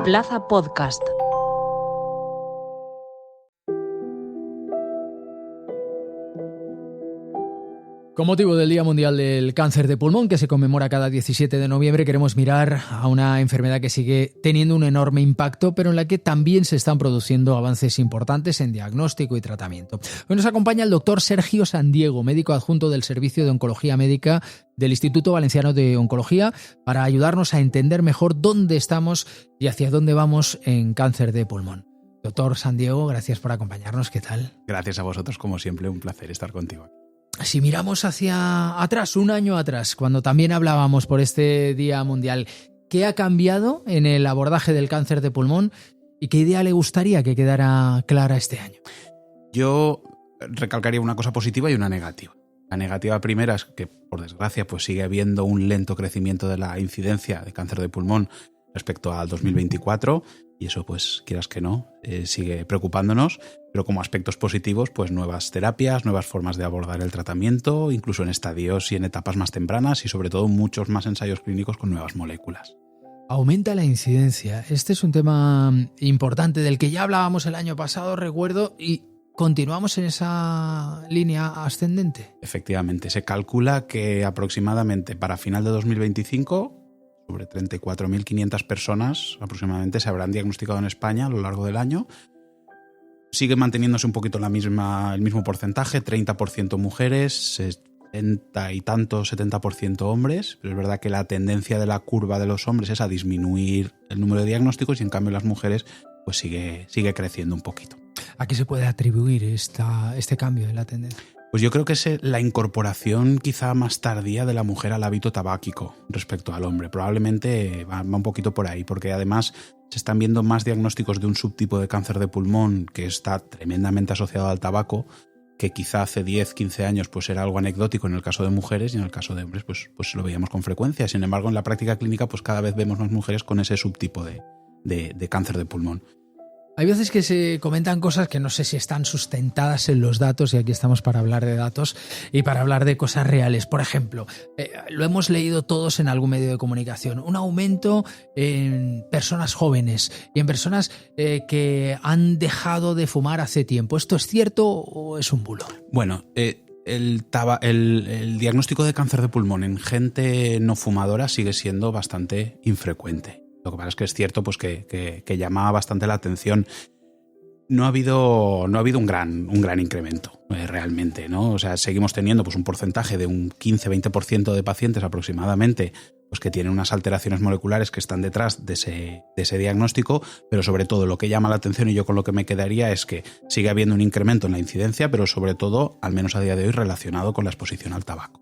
Plaza Podcast. Con motivo del Día Mundial del Cáncer de Pulmón, que se conmemora cada 17 de noviembre, queremos mirar a una enfermedad que sigue teniendo un enorme impacto, pero en la que también se están produciendo avances importantes en diagnóstico y tratamiento. Hoy nos acompaña el doctor Sergio Sandiego, médico adjunto del Servicio de Oncología Médica del Instituto Valenciano de Oncología, para ayudarnos a entender mejor dónde estamos y hacia dónde vamos en cáncer de pulmón. Doctor Sandiego, gracias por acompañarnos. ¿Qué tal? Gracias a vosotros, como siempre, un placer estar contigo. Si miramos hacia atrás, un año atrás, cuando también hablábamos por este Día Mundial, ¿qué ha cambiado en el abordaje del cáncer de pulmón y qué idea le gustaría que quedara clara este año? Yo recalcaría una cosa positiva y una negativa. La negativa primera es que, por desgracia, pues sigue habiendo un lento crecimiento de la incidencia de cáncer de pulmón respecto al 2024, y eso, pues quieras que no, sigue preocupándonos, pero como aspectos positivos, pues nuevas terapias, nuevas formas de abordar el tratamiento, incluso en estadios y en etapas más tempranas, y sobre todo muchos más ensayos clínicos con nuevas moléculas. Aumenta la incidencia. Este es un tema importante del que ya hablábamos el año pasado, recuerdo, y continuamos en esa línea ascendente. Efectivamente, se calcula que aproximadamente para final de 2025 sobre 34.500 personas aproximadamente se habrán diagnosticado en España a lo largo del año. Sigue manteniéndose un poquito el mismo porcentaje, 30% mujeres, 70% hombres, pero es verdad que la tendencia de la curva de los hombres es a disminuir el número de diagnósticos y en cambio las mujeres pues sigue creciendo un poquito. ¿A qué se puede atribuir este cambio en la tendencia? Pues yo creo que es la incorporación quizá más tardía de la mujer al hábito tabáquico respecto al hombre. Probablemente va un poquito por ahí, porque además se están viendo más diagnósticos de un subtipo de cáncer de pulmón que está tremendamente asociado al tabaco, que quizá hace 10, 15 años pues era algo anecdótico en el caso de mujeres y en el caso de hombres pues lo veíamos con frecuencia. Sin embargo, en la práctica clínica pues cada vez vemos más mujeres con ese subtipo de cáncer de pulmón. Hay veces que se comentan cosas que no sé si están sustentadas en los datos, y aquí estamos para hablar de datos y para hablar de cosas reales. Por ejemplo, lo hemos leído todos en algún medio de comunicación, un aumento en personas jóvenes y en personas que han dejado de fumar hace tiempo. ¿Esto es cierto o es un bulo? Bueno, el diagnóstico de cáncer de pulmón en gente no fumadora sigue siendo bastante infrecuente. Lo que pasa es que es cierto pues que llama bastante la atención. No ha habido un gran incremento realmente, ¿no? O sea, seguimos teniendo pues un porcentaje de un 15-20% de pacientes aproximadamente pues que tienen unas alteraciones moleculares que están detrás de ese diagnóstico, pero sobre todo lo que llama la atención y yo con lo que me quedaría es que sigue habiendo un incremento en la incidencia, pero sobre todo, al menos a día de hoy, relacionado con la exposición al tabaco.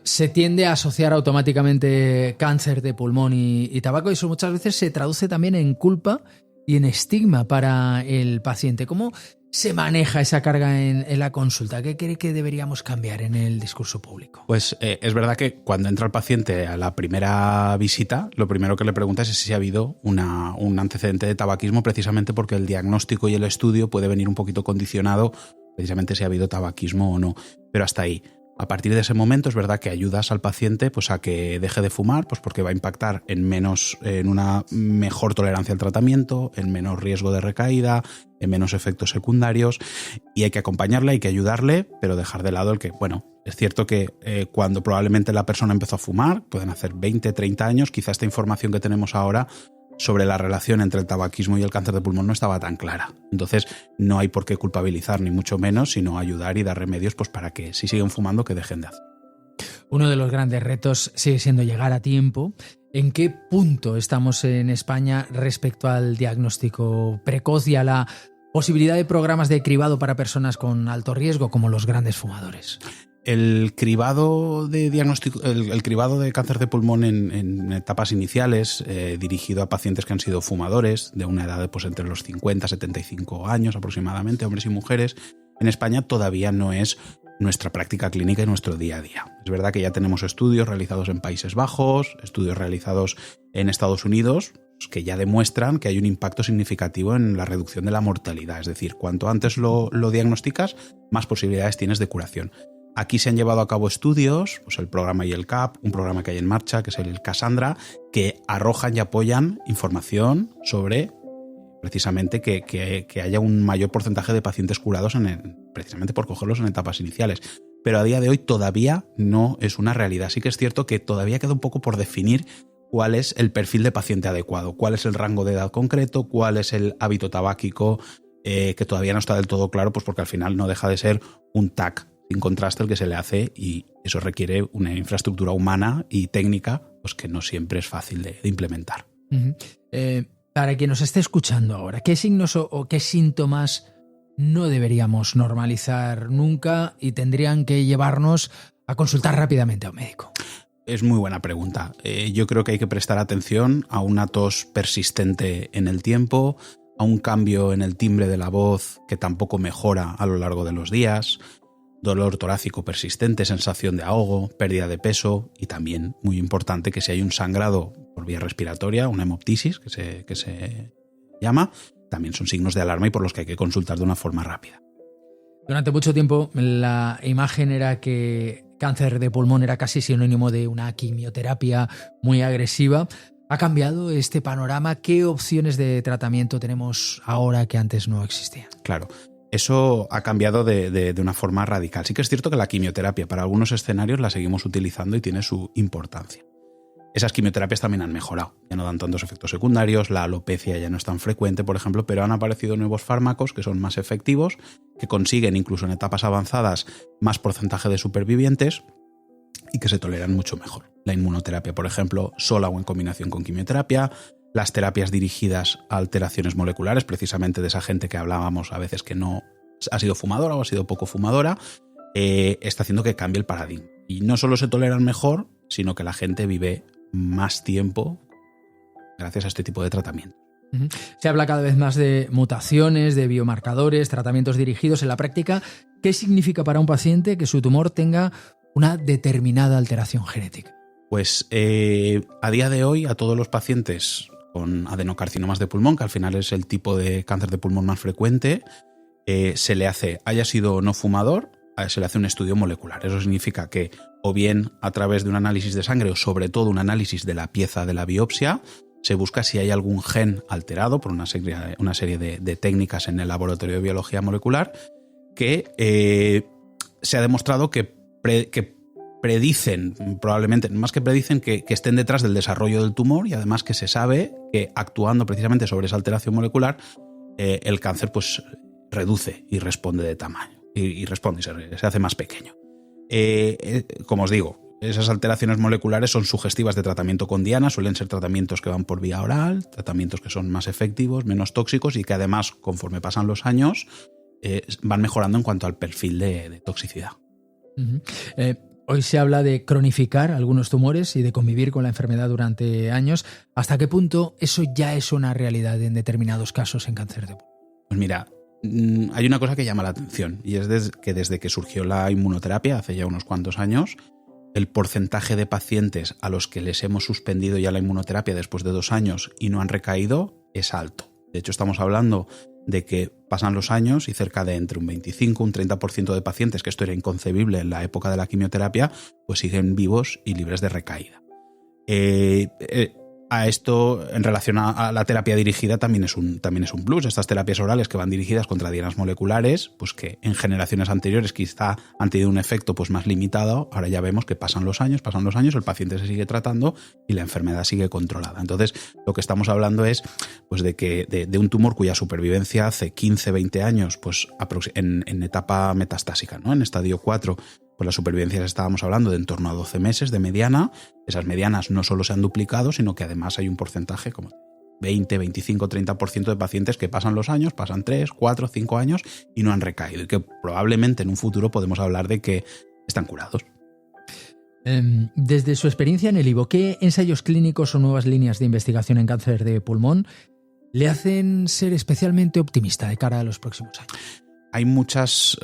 Se tiende a asociar automáticamente cáncer de pulmón y tabaco, y eso muchas veces se traduce también en culpa y en estigma para el paciente. ¿Cómo se maneja esa carga en la consulta? ¿Qué cree que deberíamos cambiar en el discurso público? Pues es verdad que cuando entra el paciente a la primera visita, lo primero que le preguntas es si ha habido un antecedente de tabaquismo, precisamente porque el diagnóstico y el estudio puede venir un poquito condicionado precisamente si ha habido tabaquismo o no, pero hasta ahí. A partir de ese momento es verdad que ayudas al paciente pues a que deje de fumar, pues porque va a impactar en una mejor tolerancia al tratamiento, en menos riesgo de recaída, en menos efectos secundarios, y hay que acompañarle, hay que ayudarle, pero dejar de lado el que, bueno, es cierto que cuando probablemente la persona empezó a fumar, pueden hacer 20, 30 años, quizá esta información que tenemos ahora sobre la relación entre el tabaquismo y el cáncer de pulmón no estaba tan clara. Entonces no hay por qué culpabilizar, ni mucho menos, sino ayudar y dar remedios pues para que si siguen fumando que dejen de hacer. Uno de los grandes retos sigue siendo llegar a tiempo. ¿En qué punto estamos en España respecto al diagnóstico precoz y a la posibilidad de programas de cribado para personas con alto riesgo como los grandes fumadores? El cribado de diagnóstico, el cribado de cáncer de pulmón en etapas iniciales, dirigido a pacientes que han sido fumadores de una edad de pues entre los 50 y 75 años aproximadamente, hombres y mujeres, en España todavía no es nuestra práctica clínica y nuestro día a día. Es verdad que ya tenemos estudios realizados en Países Bajos, estudios realizados en Estados Unidos, que ya demuestran que hay un impacto significativo en la reducción de la mortalidad. Es decir, cuanto antes lo diagnosticas, más posibilidades tienes de curación. Aquí se han llevado a cabo estudios, pues el programa IELCAP, un programa que hay en marcha, que es el Cassandra, que arrojan y apoyan información sobre precisamente que haya un mayor porcentaje de pacientes curados precisamente por cogerlos en etapas iniciales. Pero a día de hoy todavía no es una realidad. Sí que es cierto que todavía queda un poco por definir cuál es el perfil de paciente adecuado, cuál es el rango de edad concreto, cuál es el hábito tabáquico, que todavía no está del todo claro, pues porque al final no deja de ser un TAC sin contraste el que se le hace, y eso requiere una infraestructura humana y técnica pues que no siempre es fácil de implementar. Uh-huh. Para quien nos esté escuchando ahora, ¿qué signos o qué síntomas no deberíamos normalizar nunca y tendrían que llevarnos a consultar rápidamente a un médico? Es muy buena pregunta. Yo creo que hay que prestar atención a una tos persistente en el tiempo, a un cambio en el timbre de la voz que tampoco mejora a lo largo de los días, dolor torácico persistente, sensación de ahogo, pérdida de peso y también, muy importante, que si hay un sangrado por vía respiratoria, una hemoptisis que se llama, también son signos de alarma y por los que hay que consultar de una forma rápida. Durante mucho tiempo la imagen era que cáncer de pulmón era casi sinónimo de una quimioterapia muy agresiva. ¿Ha cambiado este panorama? ¿Qué opciones de tratamiento tenemos ahora que antes no existían? Claro. Eso ha cambiado de una forma radical. Sí que es cierto que la quimioterapia para algunos escenarios la seguimos utilizando y tiene su importancia. Esas quimioterapias también han mejorado, ya no dan tantos efectos secundarios, la alopecia ya no es tan frecuente, por ejemplo, pero han aparecido nuevos fármacos que son más efectivos, que consiguen incluso en etapas avanzadas más porcentaje de supervivientes y que se toleran mucho mejor. La inmunoterapia, por ejemplo, sola o en combinación con quimioterapia, las terapias dirigidas a alteraciones moleculares, precisamente de esa gente que hablábamos a veces que no ha sido fumadora o ha sido poco fumadora, está haciendo que cambie el paradigma. Y no solo se toleran mejor, sino que la gente vive más tiempo gracias a este tipo de tratamiento. Se habla cada vez más de mutaciones, de biomarcadores, tratamientos dirigidos. En la práctica, ¿qué significa para un paciente que su tumor tenga una determinada alteración genética? Pues a día de hoy a todos los pacientes con adenocarcinomas de pulmón, que al final es el tipo de cáncer de pulmón más frecuente, se le hace, haya sido o no fumador, se le hace un estudio molecular. Eso significa que o bien a través de un análisis de sangre o sobre todo un análisis de la pieza de la biopsia, se busca si hay algún gen alterado por una serie de técnicas en el laboratorio de biología molecular que se ha demostrado que predicen, probablemente, más que predicen, que estén detrás del desarrollo del tumor, y además que se sabe que actuando precisamente sobre esa alteración molecular, el cáncer pues reduce y responde de tamaño, y responde y se hace más pequeño. Como os digo, esas alteraciones moleculares son sugestivas de tratamiento con diana, suelen ser tratamientos que van por vía oral, tratamientos que son más efectivos, menos tóxicos y que además, conforme pasan los años, van mejorando en cuanto al perfil de toxicidad. Uh-huh. Hoy se habla de cronificar algunos tumores y de convivir con la enfermedad durante años. ¿Hasta qué punto eso ya es una realidad en determinados casos en cáncer de pulmón? Pues mira, hay una cosa que llama la atención, y es que desde que surgió la inmunoterapia hace ya unos cuantos años, el porcentaje de pacientes a los que les hemos suspendido ya la inmunoterapia después de 2 años y no han recaído es alto. De hecho, estamos hablando de que pasan los años y cerca de entre un 25 y un 30% de pacientes, que esto era inconcebible en la época de la quimioterapia, pues siguen vivos y libres de recaída. A esto, en relación a la terapia dirigida, también es un plus. Estas terapias orales que van dirigidas contra dianas moleculares, pues que en generaciones anteriores quizá han tenido un efecto pues más limitado, ahora ya vemos que pasan los años, el paciente se sigue tratando y la enfermedad sigue controlada. Entonces, lo que estamos hablando es pues de que de un tumor cuya supervivencia hace 15, 20 años, pues en etapa metastásica, ¿no? En estadio 4, pues las supervivencias estábamos hablando de en torno a 12 meses de mediana. Esas medianas no solo se han duplicado, sino que además hay un porcentaje como 20, 25, 30% de pacientes que pasan los años, pasan 3, 4, 5 años y no han recaído, y que probablemente en un futuro podemos hablar de que están curados. Desde su experiencia en el IVO, ¿qué ensayos clínicos o nuevas líneas de investigación en cáncer de pulmón le hacen ser especialmente optimista de cara a los próximos años? Hay muchos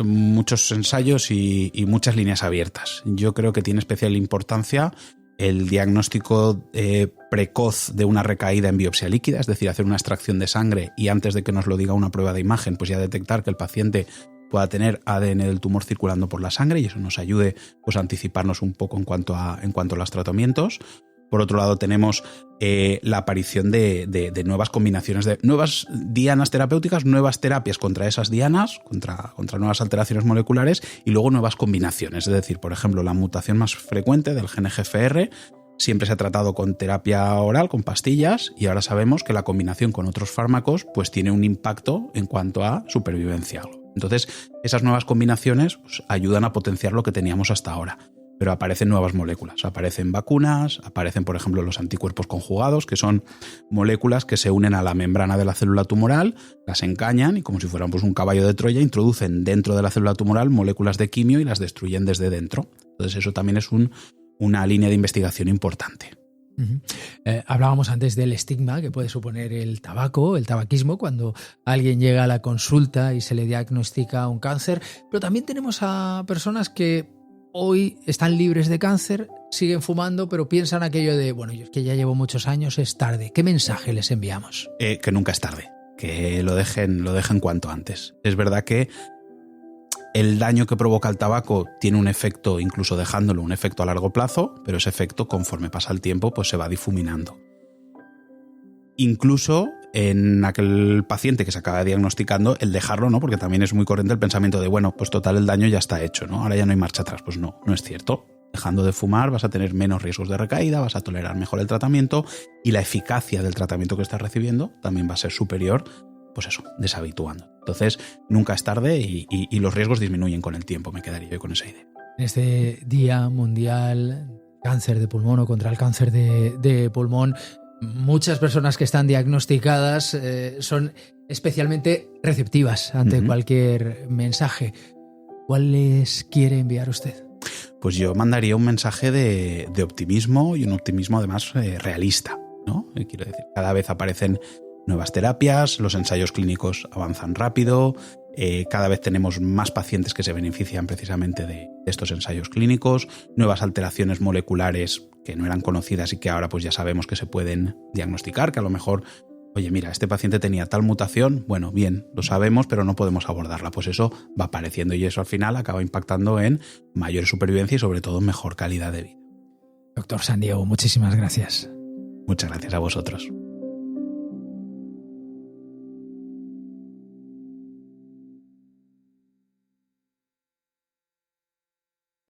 ensayos y muchas líneas abiertas. Yo creo que tiene especial importancia el diagnóstico precoz de una recaída en biopsia líquida, es decir, hacer una extracción de sangre y antes de que nos lo diga una prueba de imagen, pues ya detectar que el paciente pueda tener ADN del tumor circulando por la sangre y eso nos ayude pues, a anticiparnos un poco en cuanto a los tratamientos. Por otro lado, tenemos la aparición de nuevas combinaciones, de nuevas dianas terapéuticas, nuevas terapias contra esas dianas, contra nuevas alteraciones moleculares y luego nuevas combinaciones. Es decir, por ejemplo, la mutación más frecuente del gen GFR siempre se ha tratado con terapia oral, con pastillas, y ahora sabemos que la combinación con otros fármacos pues, tiene un impacto en cuanto a supervivencia. Entonces, esas nuevas combinaciones pues, ayudan a potenciar lo que teníamos hasta ahora. Pero aparecen nuevas moléculas, aparecen vacunas, aparecen, por ejemplo, los anticuerpos conjugados, que son moléculas que se unen a la membrana de la célula tumoral, las encañan y como si fueran pues, un caballo de Troya, introducen dentro de la célula tumoral moléculas de quimio y las destruyen desde dentro. Entonces eso también es una línea de investigación importante. Hablábamos antes del estigma que puede suponer el tabaco, el tabaquismo, cuando alguien llega a la consulta y se le diagnostica un cáncer, pero también tenemos a personas que hoy están libres de cáncer, siguen fumando, pero piensan aquello de, bueno, yo es que ya llevo muchos años, es tarde. ¿Qué mensaje les enviamos? Que nunca es tarde, que lo dejen cuanto antes. Es verdad que el daño que provoca el tabaco tiene un efecto, incluso dejándolo, un efecto a largo plazo, pero ese efecto, conforme pasa el tiempo, pues se va difuminando. Incluso en aquel paciente que se acaba diagnosticando, el dejarlo, ¿no? Porque también es muy corriente el pensamiento de, bueno, pues total, el daño ya está hecho, ¿no? Ahora ya no hay marcha atrás. Pues no es cierto. Dejando de fumar vas a tener menos riesgos de recaída, vas a tolerar mejor el tratamiento y la eficacia del tratamiento que estás recibiendo también va a ser superior, pues eso, deshabituando. Entonces, nunca es tarde y los riesgos disminuyen con el tiempo, me quedaría yo con esa idea. En este Día Mundial Cáncer de Pulmón o contra el cáncer de pulmón, muchas personas que están diagnosticadas son especialmente receptivas ante cualquier mensaje. ¿Cuál les quiere enviar usted? Pues yo mandaría un mensaje de optimismo y un optimismo además realista, ¿no? Quiero decir, cada vez aparecen nuevas terapias, los ensayos clínicos avanzan rápido, cada vez tenemos más pacientes que se benefician precisamente de estos ensayos clínicos, nuevas alteraciones moleculares que no eran conocidas y que ahora pues ya sabemos que se pueden diagnosticar, que a lo mejor, oye, mira, este paciente tenía tal mutación, bueno, bien, lo sabemos, pero no podemos abordarla. Pues eso va apareciendo y eso al final acaba impactando en mayor supervivencia y sobre todo mejor calidad de vida. Doctor Sandiego, muchísimas gracias. Muchas gracias a vosotros.